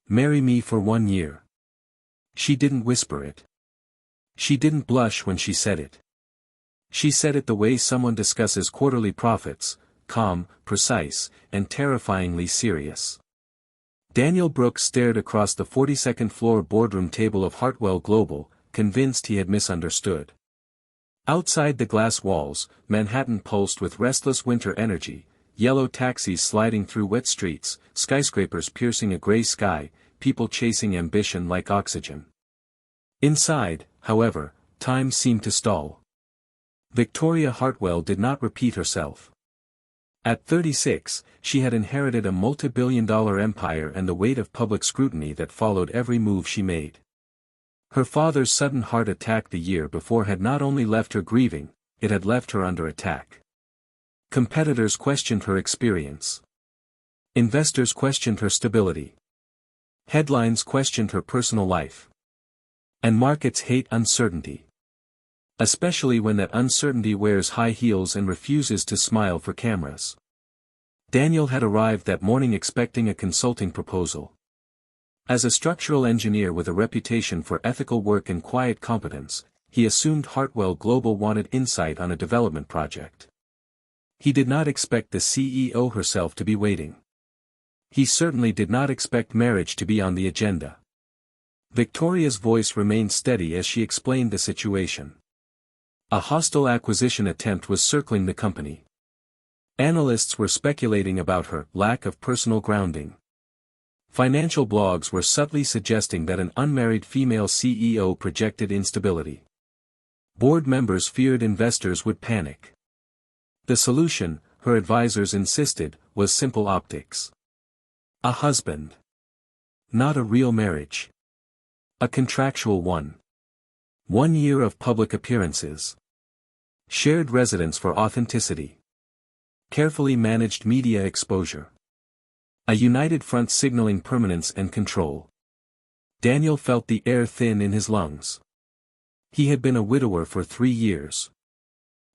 Marry me for 1 year. She didn't whisper it. She didn't blush when she said it. She said it the way someone discusses quarterly profits, calm, precise, and terrifyingly serious. Daniel Brooks stared across the 42nd floor boardroom table of Hartwell Global, convinced he had misunderstood. Outside the glass walls, Manhattan pulsed with restless winter energy, yellow taxis sliding through wet streets, skyscrapers piercing a gray sky, people chasing ambition like oxygen. Inside, however, time seemed to stall. Victoria Hartwell did not repeat herself. At 36, she had inherited a multi-billion-dollar empire and the weight of public scrutiny that followed every move she made. Her father's sudden heart attack the year before had not only left her grieving, it had left her under attack. Competitors questioned her experience. Investors questioned her stability. Headlines questioned her personal life. And markets hate uncertainty. Especially when that uncertainty wears high heels and refuses to smile for cameras. Daniel had arrived that morning expecting a consulting proposal. As a structural engineer with a reputation for ethical work and quiet competence, he assumed Hartwell Global wanted insight on a development project. He did not expect the CEO herself to be waiting. He certainly did not expect marriage to be on the agenda. Victoria's voice remained steady as she explained the situation. A hostile acquisition attempt was circling the company. Analysts were speculating about her lack of personal grounding. Financial blogs were subtly suggesting that an unmarried female CEO projected instability. Board members feared investors would panic. The solution, her advisors insisted, was simple optics. A husband. Not a real marriage. A contractual one. 1 year of public appearances. Shared residence for authenticity. Carefully managed media exposure. A united front signaling permanence and control. Daniel felt the air thin in his lungs. He had been a widower for 3 years.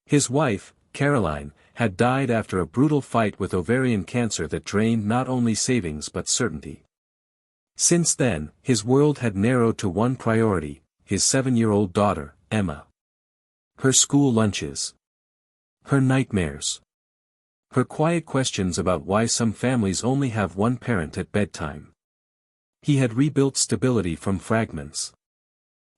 His wife, Caroline, had died after a brutal fight with ovarian cancer that drained not only savings but certainty. Since then, his world had narrowed to one priority, his 7-year-old daughter, Emma. Her school lunches. Her nightmares. Her quiet questions about why some families only have one parent at bedtime. He had rebuilt stability from fragments.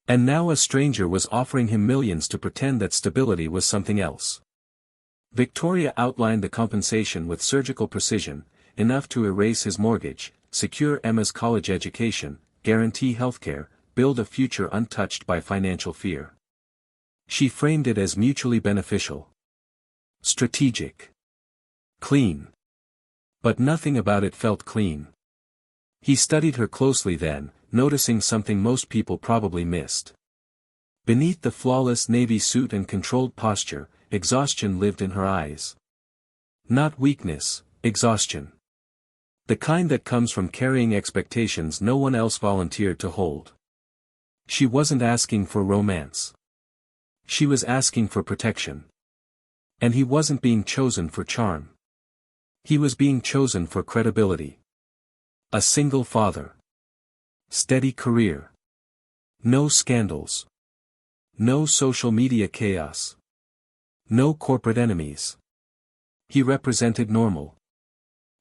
And now a stranger was offering him millions to pretend that stability was something else. Victoria outlined the compensation with surgical precision, enough to erase his mortgage, secure Emma's college education, guarantee healthcare, build a future untouched by financial fear. She framed it as mutually beneficial. Strategic. Clean. But nothing about it felt clean. He studied her closely then, noticing something most people probably missed. Beneath the flawless navy suit and controlled posture, exhaustion lived in her eyes. Not weakness, exhaustion. The kind that comes from carrying expectations no one else volunteered to hold. She wasn't asking for romance. She was asking for protection. And he wasn't being chosen for charm. He was being chosen for credibility. A single father. Steady career. No scandals. No social media chaos. No corporate enemies. He represented normal.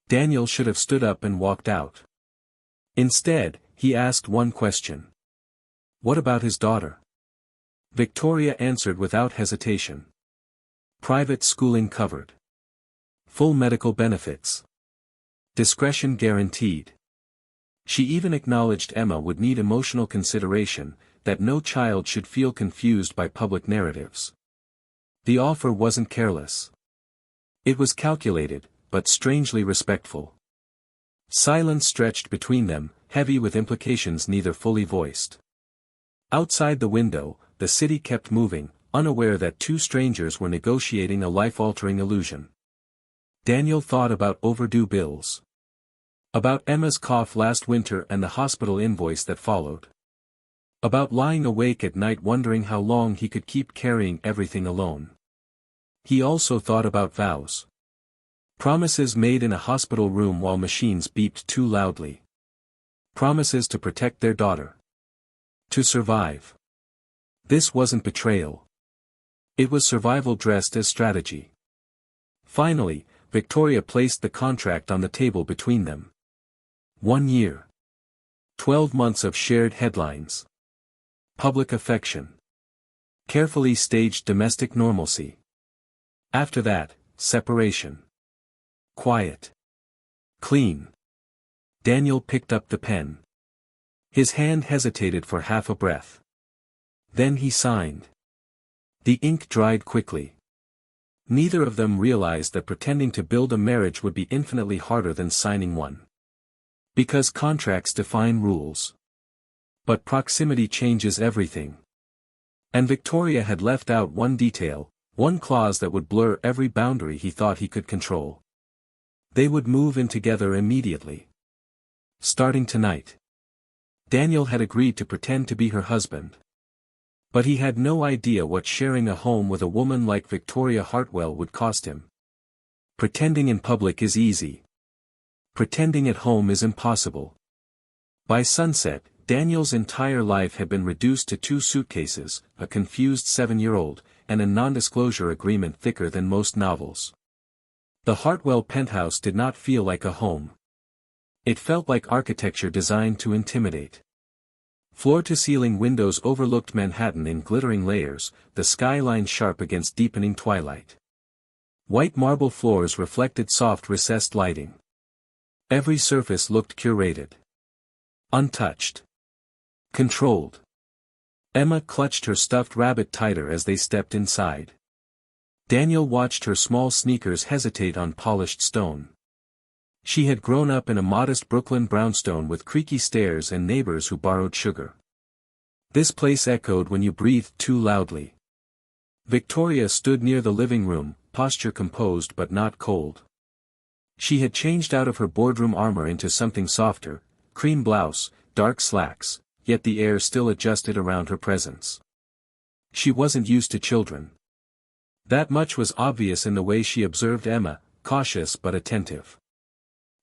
Daniel should have stood up and walked out. Instead, he asked one question. What about his daughter? Victoria answered without hesitation. Private schooling covered. Full medical benefits. Discretion guaranteed. She even acknowledged Emma would need emotional consideration, that no child should feel confused by public narratives. The offer wasn't careless. It was calculated, but strangely respectful. Silence stretched between them, heavy with implications neither fully voiced. Outside the window, the city kept moving, unaware that two strangers were negotiating a life-altering illusion. Daniel thought about overdue bills. About Emma's cough last winter and the hospital invoice that followed. About lying awake at night wondering how long he could keep carrying everything alone. He also thought about vows. Promises made in a hospital room while machines beeped too loudly. Promises to protect their daughter. To survive. This wasn't betrayal. It was survival dressed as strategy. Finally, Victoria placed the contract on the table between them. 1 year. 12 months of shared headlines. Public affection. Carefully staged domestic normalcy. After that, separation. Quiet. Clean. Daniel picked up the pen. His hand hesitated for half a breath. Then he signed. The ink dried quickly. Neither of them realized that pretending to build a marriage would be infinitely harder than signing one. Because contracts define rules. But proximity changes everything. And Victoria had left out one detail, one clause that would blur every boundary he thought he could control. They would move in together immediately. Starting tonight. Daniel had agreed to pretend to be her husband. But he had no idea what sharing a home with a woman like Victoria Hartwell would cost him. Pretending in public is easy. Pretending at home is impossible. By sunset, Daniel's entire life had been reduced to 2 suitcases, a confused 7-year-old, and a non-disclosure agreement thicker than most novels. The Hartwell penthouse did not feel like a home. It felt like architecture designed to intimidate. Floor-to-ceiling windows overlooked Manhattan in glittering layers, the skyline sharp against deepening twilight. White marble floors reflected soft recessed lighting. Every surface looked curated. Untouched. Controlled. Emma clutched her stuffed rabbit tighter as they stepped inside. Daniel watched her small sneakers hesitate on polished stone. She had grown up in a modest Brooklyn brownstone with creaky stairs and neighbors who borrowed sugar. This place echoed when you breathed too loudly. Victoria stood near the living room, posture composed but not cold. She had changed out of her boardroom armor into something softer, cream blouse, dark slacks, yet the air still adjusted around her presence. She wasn't used to children. That much was obvious in the way she observed Emma, cautious but attentive.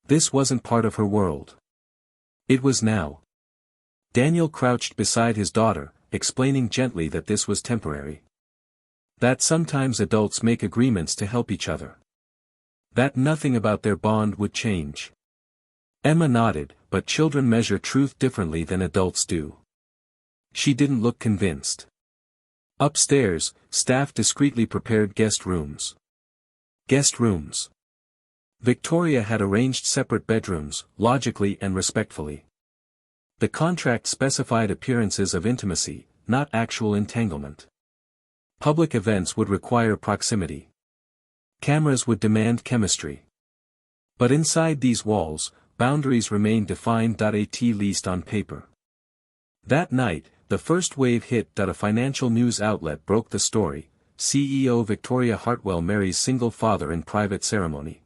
This wasn't part of her world. It was now. Daniel crouched beside his daughter, explaining gently that this was temporary. That sometimes adults make agreements to help each other. That nothing about their bond would change. Emma nodded, but children measure truth differently than adults do. She didn't look convinced. Upstairs, staff discreetly prepared guest rooms. Guest rooms. Victoria had arranged separate bedrooms, logically and respectfully. The contract specified appearances of intimacy, not actual entanglement. Public events would require proximity. Cameras would demand chemistry. But inside these walls, boundaries remained defined. At least on paper. That night, the first wave hit. A financial news outlet broke the story: CEO Victoria Hartwell marries single father in private ceremony.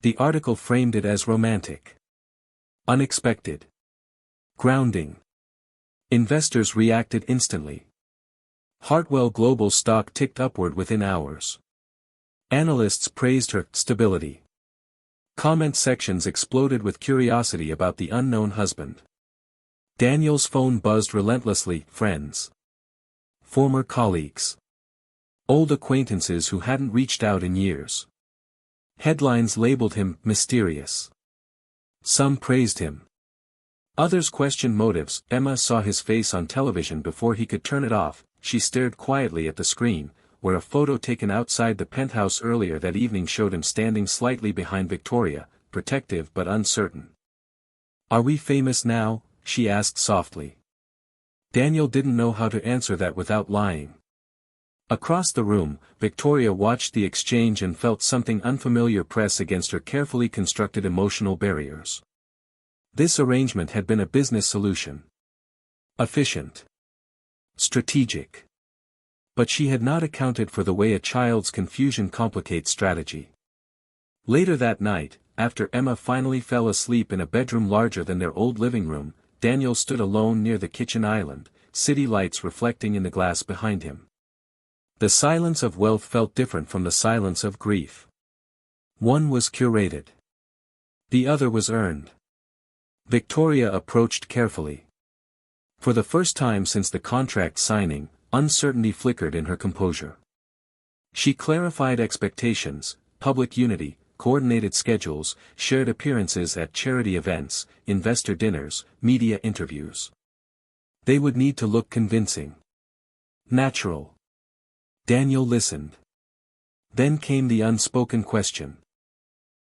The article framed it as romantic. Unexpected. Grounding. Investors reacted instantly. Hartwell Global stock ticked upward within hours. Analysts praised her stability. Comment sections exploded with curiosity about the unknown husband. Daniel's phone buzzed relentlessly. Friends. Former colleagues. Old acquaintances who hadn't reached out in years. Headlines labeled him mysterious. Some praised him. Others questioned motives. Emma saw his face on television before he could turn it off. She stared quietly at the screen, where a photo taken outside the penthouse earlier that evening showed him standing slightly behind Victoria, protective but uncertain. "Are we famous now?" she asked softly. Daniel didn't know how to answer that without lying. Across the room, Victoria watched the exchange and felt something unfamiliar press against her carefully constructed emotional barriers. This arrangement had been a business solution. Efficient. Strategic. But she had not accounted for the way a child's confusion complicates strategy. Later that night, after Emma finally fell asleep in a bedroom larger than their old living room, Daniel stood alone near the kitchen island, city lights reflecting in the glass behind him. The silence of wealth felt different from the silence of grief. One was curated. The other was earned. Victoria approached carefully. For the first time since the contract signing, uncertainty flickered in her composure. She clarified expectations: public unity, coordinated schedules, shared appearances at charity events, investor dinners, media interviews. They would need to look convincing. Natural. Daniel listened. Then came the unspoken question.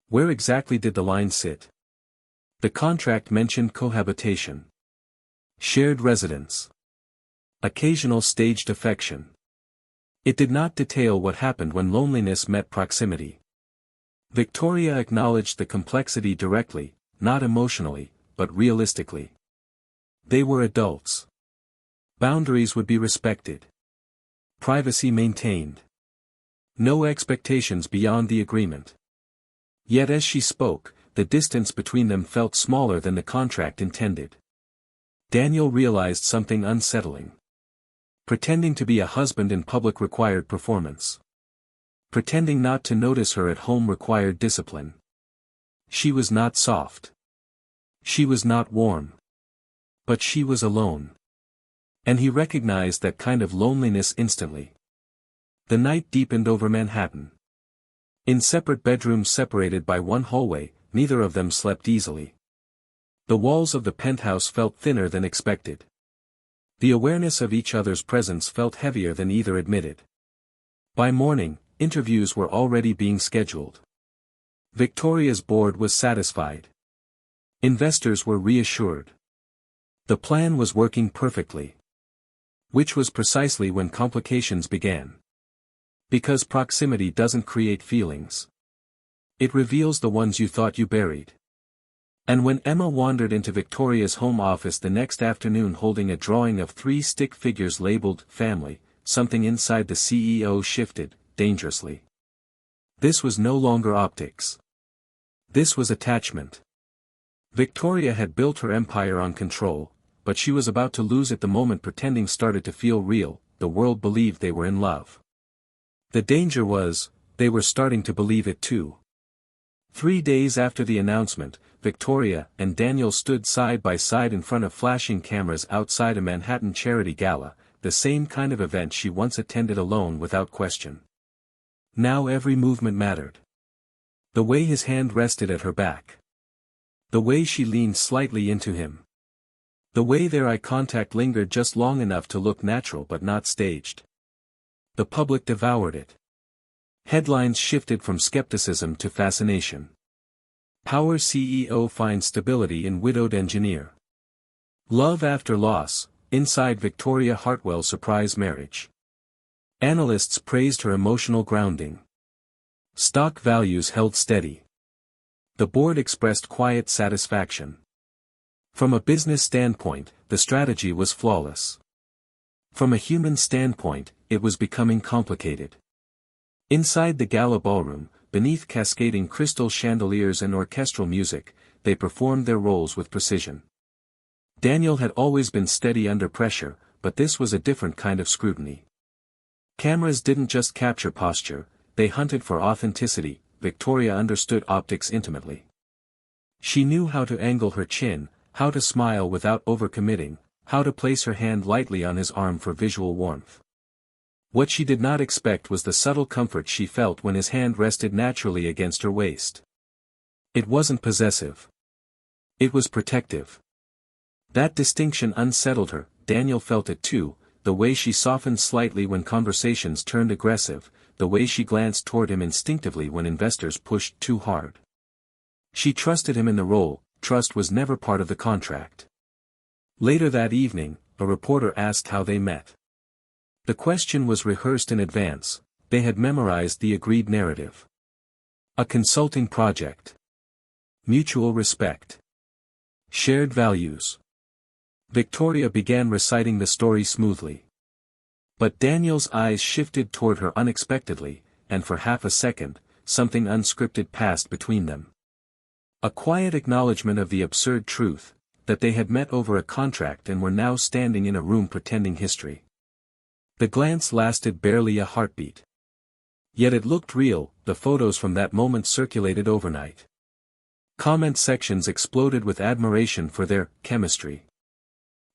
Where exactly did the line sit? The contract mentioned cohabitation. Shared residence. Occasional staged affection. It did not detail what happened when loneliness met proximity. Victoria acknowledged the complexity directly, not emotionally, but realistically. They were adults. Boundaries would be respected. Privacy maintained. No expectations beyond the agreement. Yet as she spoke, the distance between them felt smaller than the contract intended. Daniel realized something unsettling. Pretending to be a husband in public required performance. Pretending not to notice her at home required discipline. She was not soft. She was not warm. But she was alone. And he recognized that kind of loneliness instantly. The night deepened over Manhattan. In separate bedrooms separated by one hallway, neither of them slept easily. The walls of the penthouse felt thinner than expected. The awareness of each other's presence felt heavier than either admitted. By morning, interviews were already being scheduled. Victoria's board was satisfied. Investors were reassured. The plan was working perfectly. Which was precisely when complications began. Because proximity doesn't create feelings. It reveals the ones you thought you buried. And when Emma wandered into Victoria's home office the next afternoon holding a drawing of 3 stick figures labeled "family," something inside the CEO shifted, dangerously. This was no longer optics. This was attachment. Victoria had built her empire on control, but she was about to lose it the moment pretending started to feel real. The world believed they were in love. The danger was, they were starting to believe it too. 3 days after the announcement, Victoria and Daniel stood side by side in front of flashing cameras outside a Manhattan charity gala, the same kind of event she once attended alone without question. Now every movement mattered. The way his hand rested at her back. The way she leaned slightly into him. The way their eye contact lingered just long enough to look natural but not staged. The public devoured it. Headlines shifted from skepticism to fascination. Power CEO finds stability in widowed engineer. Love after loss, inside Victoria Hartwell's surprise marriage. Analysts praised her emotional grounding. Stock values held steady. The board expressed quiet satisfaction. From a business standpoint, the strategy was flawless. From a human standpoint, it was becoming complicated. Inside the gala ballroom, beneath cascading crystal chandeliers and orchestral music, they performed their roles with precision. Daniel had always been steady under pressure, but this was a different kind of scrutiny. Cameras didn't just capture posture, they hunted for authenticity. Victoria understood optics intimately. She knew how to angle her chin, how to smile without overcommitting, how to place her hand lightly on his arm for visual warmth. What she did not expect was the subtle comfort she felt when his hand rested naturally against her waist. It wasn't possessive. It was protective. That distinction unsettled her. Daniel felt it too, the way she softened slightly when conversations turned aggressive, the way she glanced toward him instinctively when investors pushed too hard. She trusted him in the role. Trust was never part of the contract. Later that evening, a reporter asked how they met. The question was rehearsed in advance. They had memorized the agreed narrative. A consulting project. Mutual respect. Shared values. Victoria began reciting the story smoothly. But Daniel's eyes shifted toward her unexpectedly, and for half a second, something unscripted passed between them. A quiet acknowledgement of the absurd truth, that they had met over a contract and were now standing in a room pretending history. The glance lasted barely a heartbeat. Yet it looked real. The photos from that moment circulated overnight. Comment sections exploded with admiration for their chemistry.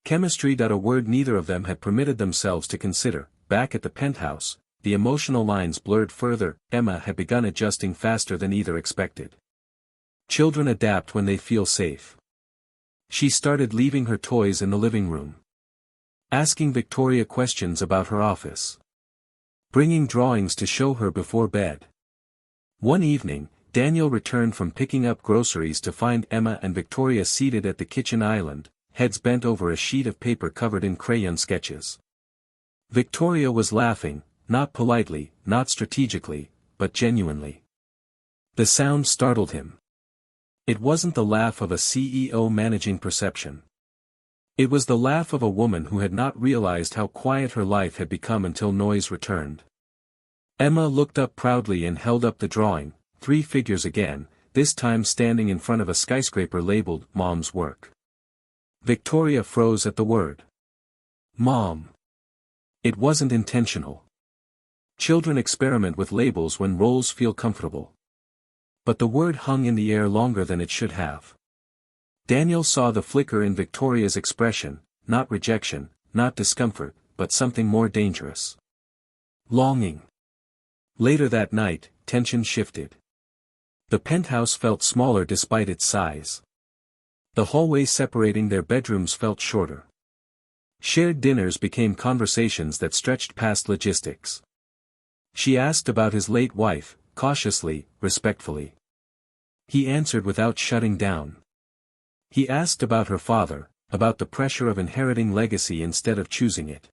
Chemistry. A word neither of them had permitted themselves to consider. Back at the penthouse, the emotional lines blurred further. Emma had begun adjusting faster than either expected. Children adapt when they feel safe. She started leaving her toys in the living room. Asking Victoria questions about her office. Bringing drawings to show her before bed. One evening, Daniel returned from picking up groceries to find Emma and Victoria seated at the kitchen island, heads bent over a sheet of paper covered in crayon sketches. Victoria was laughing, not politely, not strategically, but genuinely. The sound startled him. It wasn't the laugh of a CEO managing perception. It was the laugh of a woman who had not realized how quiet her life had become until noise returned. Emma looked up proudly and held up the drawing, 3 figures again, this time standing in front of a skyscraper labeled Mom's Work. Victoria froze at the word. Mom. It wasn't intentional. Children experiment with labels when roles feel comfortable. But the word hung in the air longer than it should have. Daniel saw the flicker in Victoria's expression, not rejection, not discomfort, but something more dangerous. Longing. Later that night, tension shifted. The penthouse felt smaller despite its size. The hallway separating their bedrooms felt shorter. Shared dinners became conversations that stretched past logistics. She asked about his late wife, cautiously, respectfully. He answered without shutting down. He asked about her father, about the pressure of inheriting legacy instead of choosing it.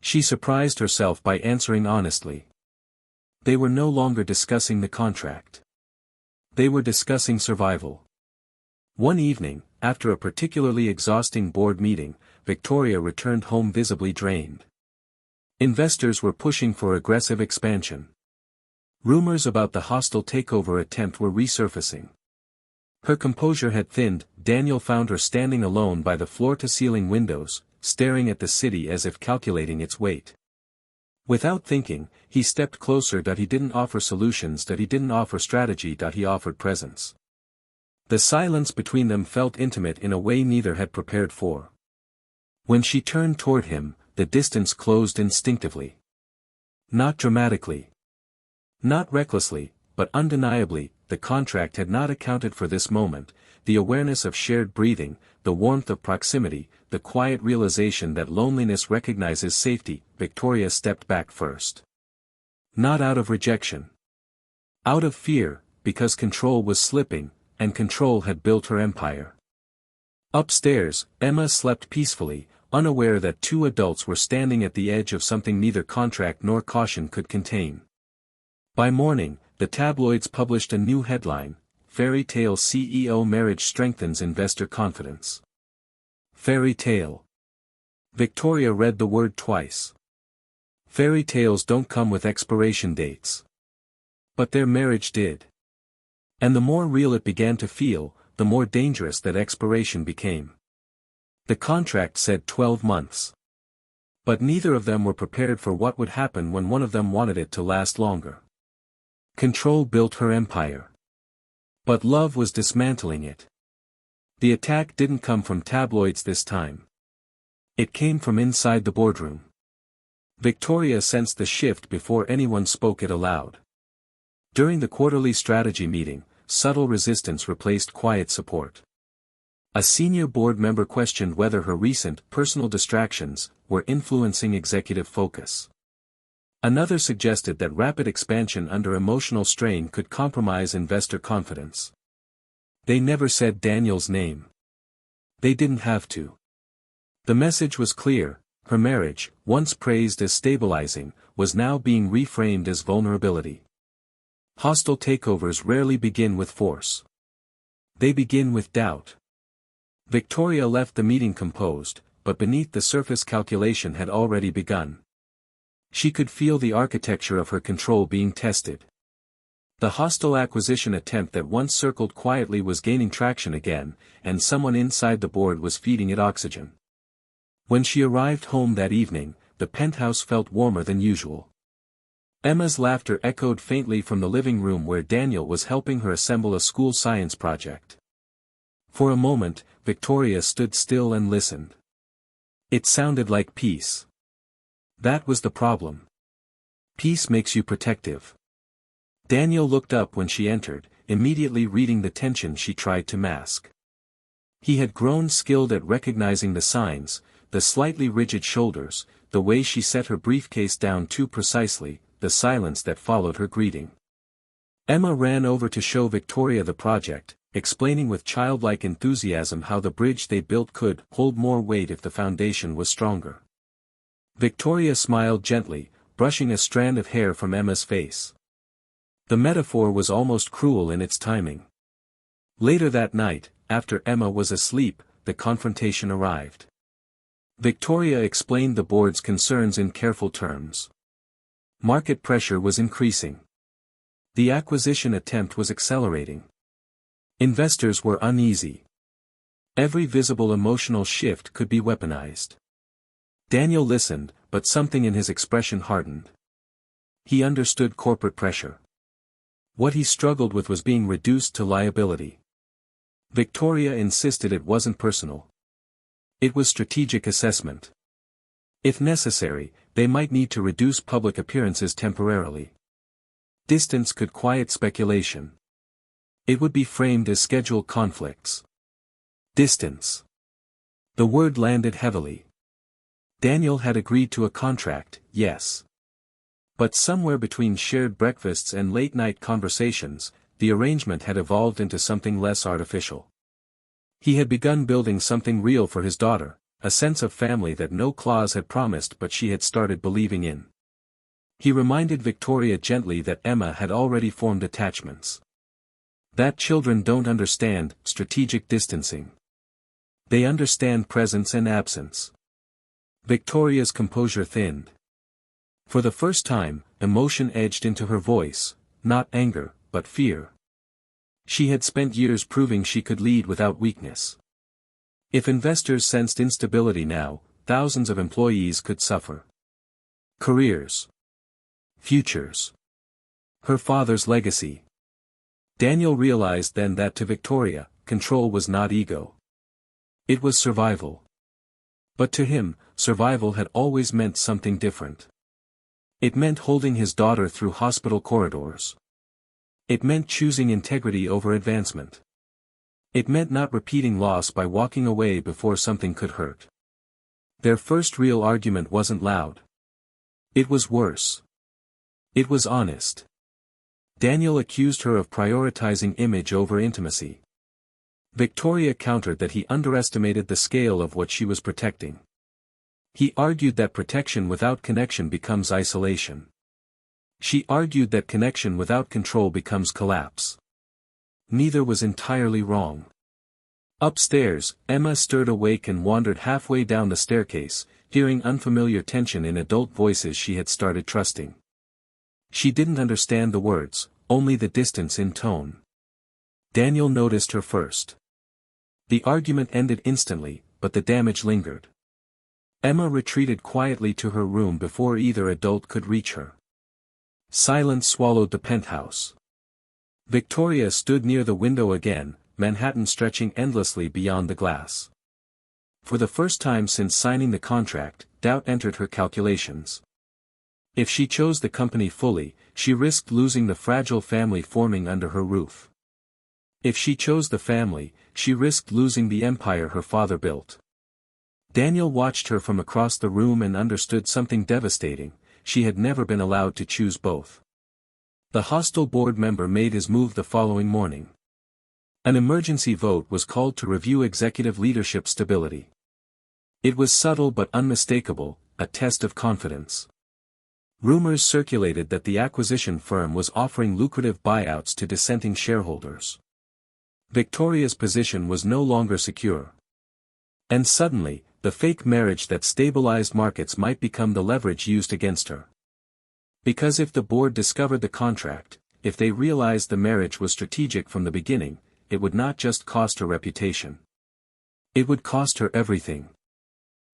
She surprised herself by answering honestly. They were no longer discussing the contract. They were discussing survival. One evening, after a particularly exhausting board meeting, Victoria returned home visibly drained. Investors were pushing for aggressive expansion. Rumors about the hostile takeover attempt were resurfacing. Her composure had thinned. Daniel found her standing alone by the floor-to-ceiling windows, staring at the city as if calculating its weight. Without thinking, he stepped closer. He didn't offer solutions. He didn't offer strategy. He offered presence. The silence between them felt intimate in a way neither had prepared for. When she turned toward him, the distance closed instinctively. Not dramatically. Not recklessly, but undeniably. The contract had not accounted for this moment, the awareness of shared breathing, the warmth of proximity, the quiet realization that loneliness recognizes safety. Victoria stepped back first. Not out of rejection. Out of fear, because control was slipping, and control had built her empire. Upstairs, Emma slept peacefully, unaware that 2 adults were standing at the edge of something neither contract nor caution could contain. By morning, the tabloids published a new headline: Fairy Tale CEO Marriage Strengthens Investor Confidence. Fairy tale. Victoria read the word twice. Fairy tales don't come with expiration dates. But their marriage did. And the more real it began to feel, the more dangerous that expiration became. The contract said 12 months. But neither of them were prepared for what would happen when one of them wanted it to last longer. Control built her empire. But love was dismantling it. The attack didn't come from tabloids this time. It came from inside the boardroom. Victoria sensed the shift before anyone spoke it aloud. During the quarterly strategy meeting, subtle resistance replaced quiet support. A senior board member questioned whether her recent personal distractions were influencing executive focus. Another suggested that rapid expansion under emotional strain could compromise investor confidence. They never said Daniel's name. They didn't have to. The message was clear: her marriage, once praised as stabilizing, was now being reframed as vulnerability. Hostile takeovers rarely begin with force. They begin with doubt. Victoria left the meeting composed, but beneath the surface calculation had already begun. She could feel the architecture of her control being tested. The hostile acquisition attempt that once circled quietly was gaining traction again, and someone inside the board was feeding it oxygen. When she arrived home that evening, the penthouse felt warmer than usual. Emma's laughter echoed faintly from the living room where Daniel was helping her assemble a school science project. For a moment, Victoria stood still and listened. It sounded like peace. That was the problem. Peace makes you protective. Daniel looked up when she entered, immediately reading the tension she tried to mask. He had grown skilled at recognizing the signs, the slightly rigid shoulders, the way she set her briefcase down too precisely, the silence that followed her greeting. Emma ran over to show Victoria the project, explaining with childlike enthusiasm how the bridge they built could hold more weight if the foundation was stronger. Victoria smiled gently, brushing a strand of hair from Emma's face. The metaphor was almost cruel in its timing. Later that night, after Emma was asleep, the confrontation arrived. Victoria explained the board's concerns in careful terms. Market pressure was increasing. The acquisition attempt was accelerating. Investors were uneasy. Every visible emotional shift could be weaponized. Daniel listened, but something in his expression hardened. He understood corporate pressure. What he struggled with was being reduced to liability. Victoria insisted it wasn't personal. It was strategic assessment. If necessary, they might need to reduce public appearances temporarily. Distance could quiet speculation. It would be framed as scheduled conflicts. Distance. The word landed heavily. Daniel had agreed to a contract, yes. But somewhere between shared breakfasts and late-night conversations, the arrangement had evolved into something less artificial. He had begun building something real for his daughter, a sense of family that no clause had promised but she had started believing in. He reminded Victoria gently that Emma had already formed attachments. That children don't understand strategic distancing. They understand presence and absence. Victoria's composure thinned. For the first time, emotion edged into her voice, not anger, but fear. She had spent years proving she could lead without weakness. If investors sensed instability now, thousands of employees could suffer. Careers. Futures. Her father's legacy. Daniel realized then that to Victoria, control was not ego. It was survival. But to him, survival had always meant something different. It meant holding his daughter through hospital corridors. It meant choosing integrity over advancement. It meant not repeating loss by walking away before something could hurt. Their first real argument wasn't loud. It was worse. It was honest. Daniel accused her of prioritizing image over intimacy. Victoria countered that he underestimated the scale of what she was protecting. He argued that protection without connection becomes isolation. She argued that connection without control becomes collapse. Neither was entirely wrong. Upstairs, Emma stirred awake and wandered halfway down the staircase, hearing unfamiliar tension in adult voices she had started trusting. She didn't understand the words, only the distance in tone. Daniel noticed her first. The argument ended instantly, but the damage lingered. Emma retreated quietly to her room before either adult could reach her. Silence swallowed the penthouse. Victoria stood near the window again, Manhattan stretching endlessly beyond the glass. For the first time since signing the contract, doubt entered her calculations. If she chose the company fully, she risked losing the fragile family forming under her roof. If she chose the family, she risked losing the empire her father built. Daniel watched her from across the room and understood something devastating: she had never been allowed to choose both. The hostile board member made his move the following morning. An emergency vote was called to review executive leadership stability. It was subtle but unmistakable, a test of confidence. Rumors circulated that the acquisition firm was offering lucrative buyouts to dissenting shareholders. Victoria's position was no longer secure. And suddenly, the fake marriage that stabilized markets might become the leverage used against her. Because if the board discovered the contract, if they realized the marriage was strategic from the beginning, it would not just cost her reputation. It would cost her everything.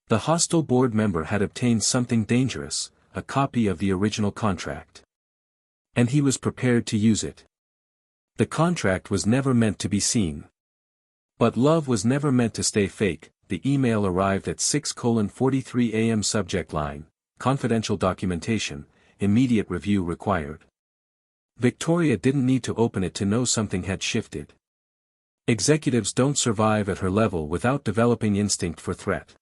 The hostile board member had obtained something dangerous, a copy of the original contract. And he was prepared to use it. The contract was never meant to be seen. But love was never meant to stay fake. The email arrived at 6:43 a.m. Subject line, confidential documentation, immediate review required. Victoria didn't need to open it to know something had shifted. Executives don't survive at her level without developing instinct for threat.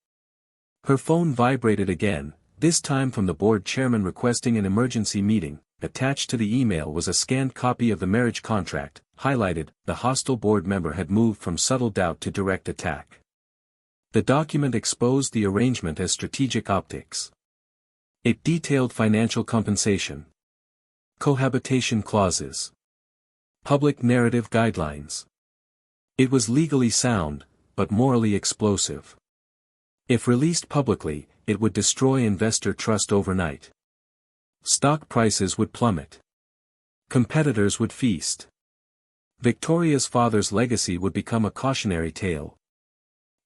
Her phone vibrated again, this time from the board chairman requesting an emergency meeting. Attached to the email was a scanned copy of the marriage contract, highlighted. The hostile board member had moved from subtle doubt to direct attack. The document exposed the arrangement as strategic optics. It detailed financial compensation, cohabitation clauses, public narrative guidelines. It was legally sound, but morally explosive. If released publicly, it would destroy investor trust overnight. Stock prices would plummet. Competitors would feast. Victoria's father's legacy would become a cautionary tale.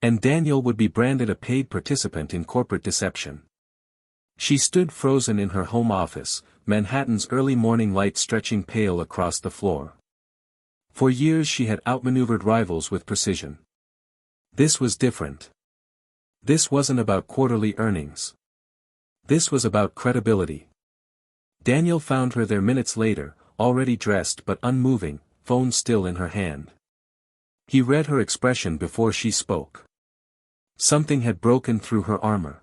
And Daniel would be branded a paid participant in corporate deception. She stood frozen in her home office, Manhattan's early morning light stretching pale across the floor. For years she had outmaneuvered rivals with precision. This was different. This wasn't about quarterly earnings. This was about credibility. Daniel found her there minutes later, already dressed but unmoving, phone still in her hand. He read her expression before she spoke. Something had broken through her armor.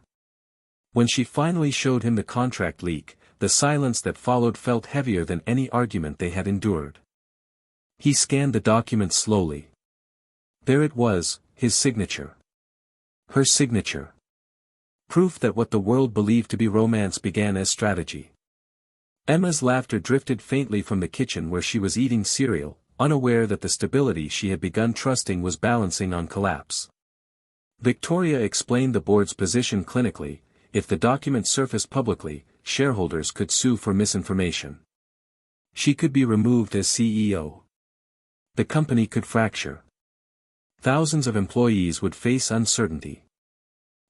When she finally showed him the contract leak, the silence that followed felt heavier than any argument they had endured. He scanned the document slowly. There it was, his signature. Her signature. Proof that what the world believed to be romance began as strategy. Emma's laughter drifted faintly from the kitchen where she was eating cereal, unaware that the stability she had begun trusting was balancing on collapse. Victoria explained the board's position clinically. If the document surfaced publicly, shareholders could sue for misinformation. She could be removed as CEO. The company could fracture. Thousands of employees would face uncertainty.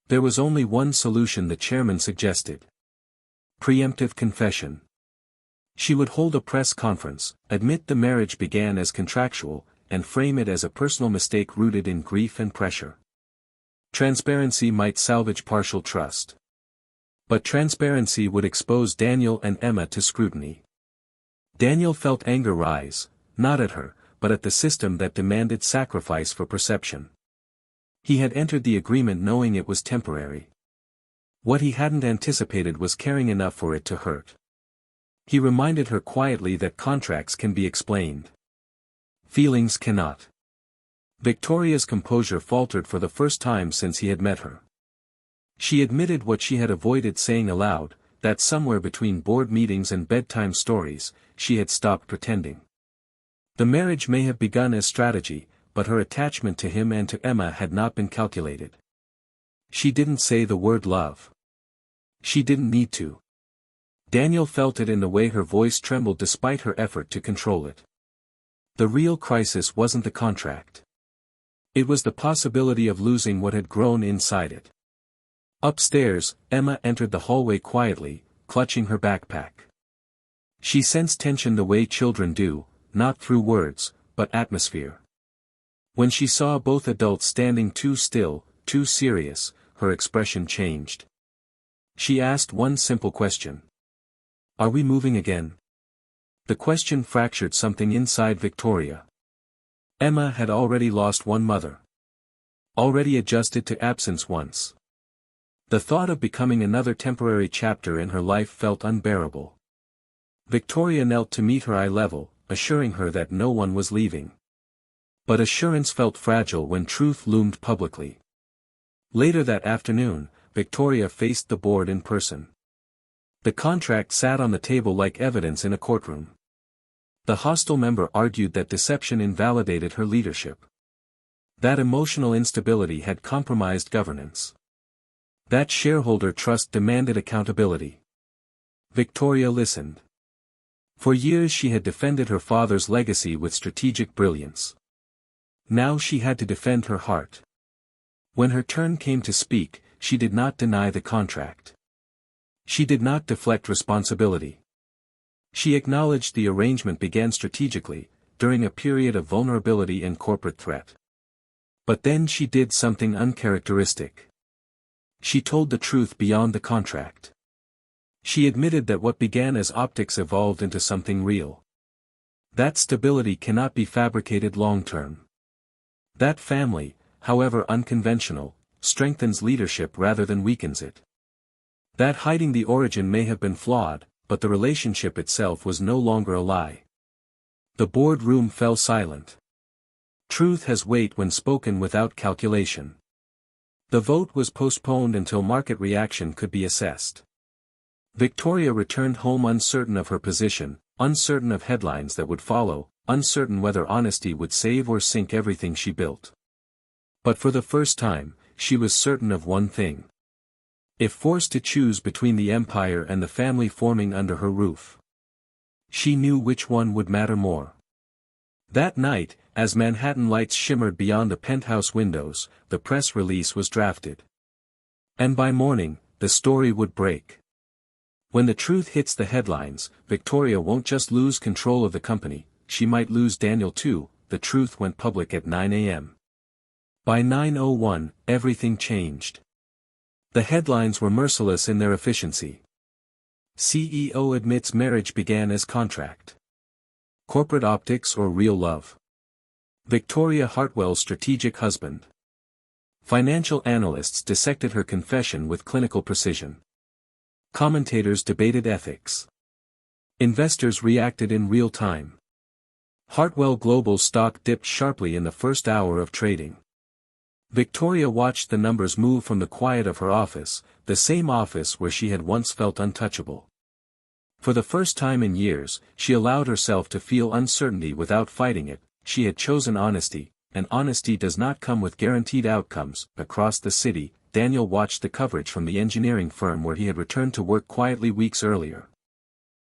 There was only one solution the chairman suggested. Preemptive confession. She would hold a press conference, admit the marriage began as contractual, and frame it as a personal mistake rooted in grief and pressure. Transparency might salvage partial trust. But transparency would expose Daniel and Emma to scrutiny. Daniel felt anger rise, not at her, but at the system that demanded sacrifice for perception. He had entered the agreement knowing it was temporary. What he hadn't anticipated was caring enough for it to hurt. He reminded her quietly that contracts can be explained. Feelings cannot. Victoria's composure faltered for the first time since he had met her. She admitted what she had avoided saying aloud, that somewhere between board meetings and bedtime stories, she had stopped pretending. The marriage may have begun as strategy, but her attachment to him and to Emma had not been calculated. She didn't say the word love. She didn't need to. Daniel felt it in the way her voice trembled despite her effort to control it. The real crisis wasn't the contract. It was the possibility of losing what had grown inside it. Upstairs, Emma entered the hallway quietly, clutching her backpack. She sensed tension the way children do, not through words, but atmosphere. When she saw both adults standing too still, too serious, her expression changed. She asked one simple question. Are we moving again? The question fractured something inside Victoria. Emma had already lost one mother. Already adjusted to absence once. The thought of becoming another temporary chapter in her life felt unbearable. Victoria knelt to meet her eye level, assuring her that no one was leaving. But assurance felt fragile when truth loomed publicly. Later that afternoon, Victoria faced the board in person. The contract sat on the table like evidence in a courtroom. The hostile member argued that deception invalidated her leadership. That emotional instability had compromised governance. That shareholder trust demanded accountability. Victoria listened. For years she had defended her father's legacy with strategic brilliance. Now she had to defend her heart. When her turn came to speak, she did not deny the contract. She did not deflect responsibility. She acknowledged the arrangement began strategically, during a period of vulnerability and corporate threat. But then she did something uncharacteristic. She told the truth beyond the contract. She admitted that what began as optics evolved into something real. That stability cannot be fabricated long-term. That family, however unconventional, strengthens leadership rather than weakens it. That hiding the origin may have been flawed, but the relationship itself was no longer a lie. The boardroom fell silent. Truth has weight when spoken without calculation. The vote was postponed until market reaction could be assessed. Victoria returned home uncertain of her position, uncertain of headlines that would follow, uncertain whether honesty would save or sink everything she built. But for the first time, she was certain of one thing. If forced to choose between the empire and the family forming under her roof, she knew which one would matter more. That night, as Manhattan lights shimmered beyond the penthouse windows, the press release was drafted. And by morning, the story would break. When the truth hits the headlines, Victoria won't just lose control of the company, she might lose Daniel too. The truth went public at 9 a.m. By 9:01, everything changed. The headlines were merciless in their efficiency. CEO admits marriage began as contract. Corporate optics or real love. Victoria Hartwell's strategic husband. Financial analysts dissected her confession with clinical precision. Commentators debated ethics. Investors reacted in real time. Hartwell Global's stock dipped sharply in the first hour of trading. Victoria watched the numbers move from the quiet of her office, the same office where she had once felt untouchable. For the first time in years, she allowed herself to feel uncertainty without fighting it. She had chosen honesty, and honesty does not come with guaranteed outcomes. Across the city, Daniel watched the coverage from the engineering firm where he had returned to work quietly weeks earlier.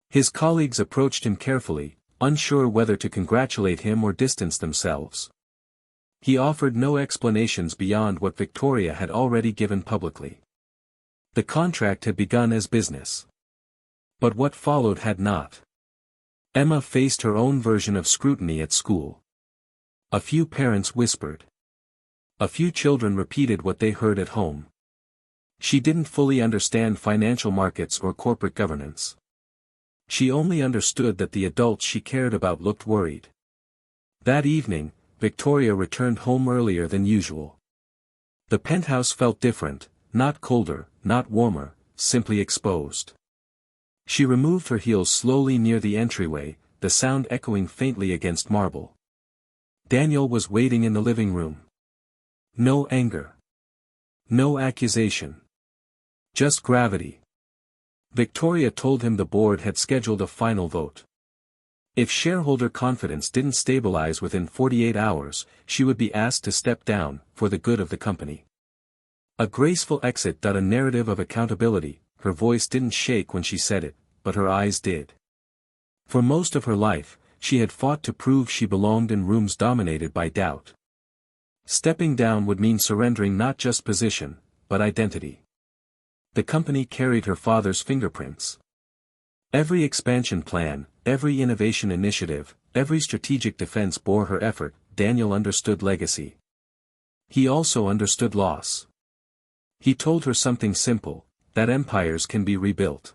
His colleagues approached him carefully, unsure whether to congratulate him or distance themselves. He offered no explanations beyond what Victoria had already given publicly. The contract had begun as business. But what followed had not. Emma faced her own version of scrutiny at school. A few parents whispered. A few children repeated what they heard at home. She didn't fully understand financial markets or corporate governance. She only understood that the adults she cared about looked worried. That evening, Victoria returned home earlier than usual. The penthouse felt different, not colder, not warmer, simply exposed. She removed her heels slowly near the entryway, the sound echoing faintly against marble. Daniel was waiting in the living room. No anger. No accusation. Just gravity. Victoria told him the board had scheduled a final vote. If shareholder confidence didn't stabilize within 48 hours, she would be asked to step down, for the good of the company. A graceful exit. A narrative of accountability. Her voice didn't shake when she said it, but her eyes did. For most of her life, she had fought to prove she belonged in rooms dominated by doubt. Stepping down would mean surrendering not just position, but identity. The company carried her father's fingerprints. Every expansion plan, every innovation initiative, every strategic defense bore her effort. Daniel understood legacy. He also understood loss. He told her something simple, that empires can be rebuilt.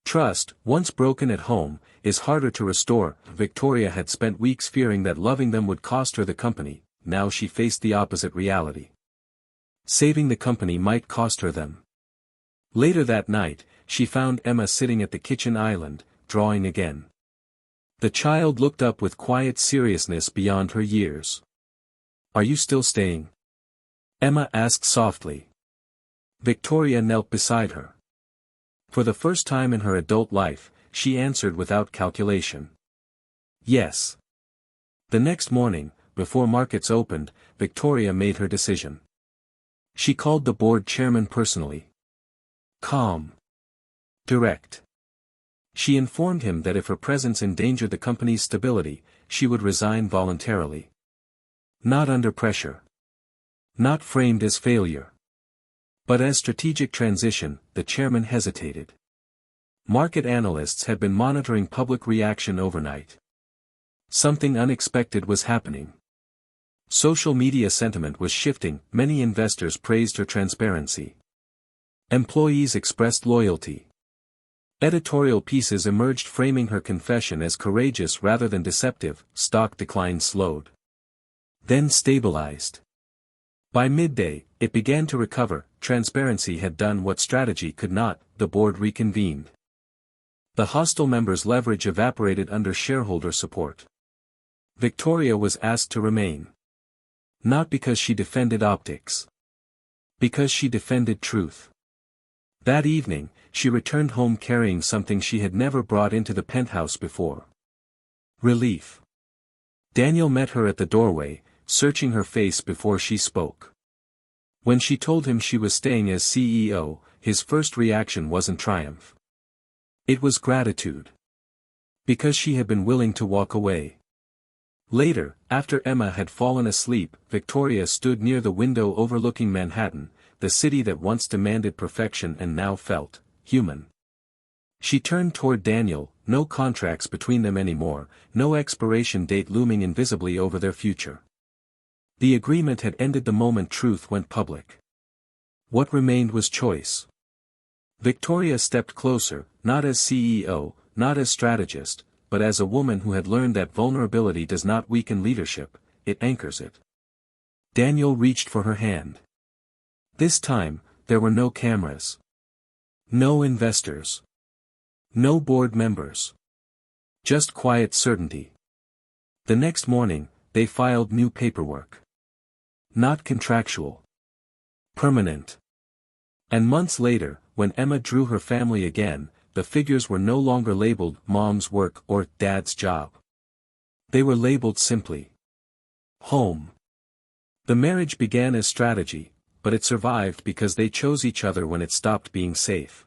Trust, once broken at home, is harder to restore. Victoria had spent weeks fearing that loving them would cost her the company. Now she faced the opposite reality. Saving the company might cost her them. Later that night, she found Emma sitting at the kitchen island, drawing again. The child looked up with quiet seriousness beyond her years. "Are you still staying?" Emma asked softly. Victoria knelt beside her. For the first time in her adult life, she answered without calculation. Yes. The next morning, before markets opened, Victoria made her decision. She called the board chairman personally. Calm. Direct. She informed him that if her presence endangered the company's stability, she would resign voluntarily. Not under pressure. Not framed as failure. But as strategic transition. The chairman hesitated. Market analysts had been monitoring public reaction overnight. Something unexpected was happening. Social media sentiment was shifting, many investors praised her transparency. Employees expressed loyalty. Editorial pieces emerged framing her confession as courageous rather than deceptive. Stock decline slowed. Then stabilized. By midday, it began to recover. Transparency had done what strategy could not. The board reconvened. The hostile members' leverage evaporated under shareholder support. Victoria was asked to remain. Not because she defended optics. Because she defended truth. That evening, she returned home carrying something she had never brought into the penthouse before. Relief. Daniel met her at the doorway, searching her face before she spoke. When she told him she was staying as CEO, his first reaction wasn't triumph. It was gratitude. Because she had been willing to walk away. Later, after Emma had fallen asleep, Victoria stood near the window overlooking Manhattan, the city that once demanded perfection and now felt human. She turned toward Daniel, no contracts between them anymore, no expiration date looming invisibly over their future. The agreement had ended the moment truth went public. What remained was choice. Victoria stepped closer, not as CEO, not as strategist, but as a woman who had learned that vulnerability does not weaken leadership, it anchors it. Daniel reached for her hand. This time, there were no cameras. No investors. No board members. Just quiet certainty. The next morning, they filed new paperwork. Not contractual. Permanent. And months later, when Emma drew her family again, the figures were no longer labeled mom's work or dad's job. They were labeled simply home. The marriage began as strategy, but it survived because they chose each other when it stopped being safe.